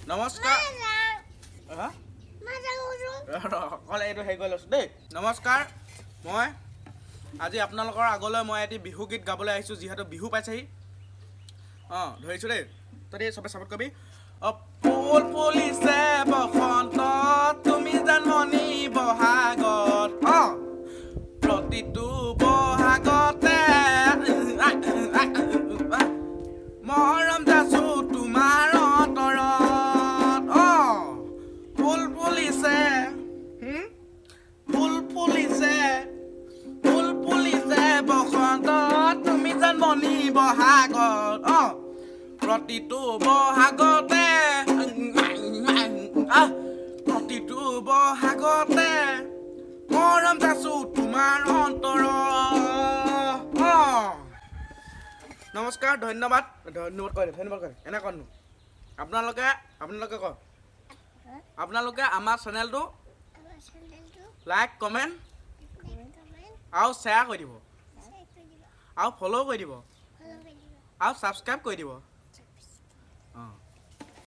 নমস্কাৰ কলে এইটো হেৰি কৰি লৈছোঁ দেই নমস্কাৰ মই আজি আপোনালোকৰ আগলৈ মই এটি বিহু গীত গাবলৈ আহিছোঁ যিহেতু বিহু পাইছেহি ধৰিছোঁ দেই তই চবে চাপৰ্ট কৰিবি ফুল ফুলিছে বসন্ত তুমি জানমণি বহাগত প্ৰতিটো বহাগতে মৰম যাচো তোমাৰ অন্তৰত ফুল ফুলিছে ফুল ফুলিছে ফুল ফুলিছে বসন্ত তুমি জানমণি বহাগত প্ৰতিটো বহাগতে প্ৰতিটো বহাগতে মৰম যাচো তোমাৰ অন্তৰত নমস্কাৰ ধন্যবাদ কৰে এনে কনো আপোনালোকে কওক আপোনালোকে আমাৰ চেনেলটো লাইক কমেণ্ট আৰু শ্বেয়াৰ কৰি দিব আৰু ফ'ল' কৰি দিব আৰু ছাবস্ক্ৰাইব কৰি দিব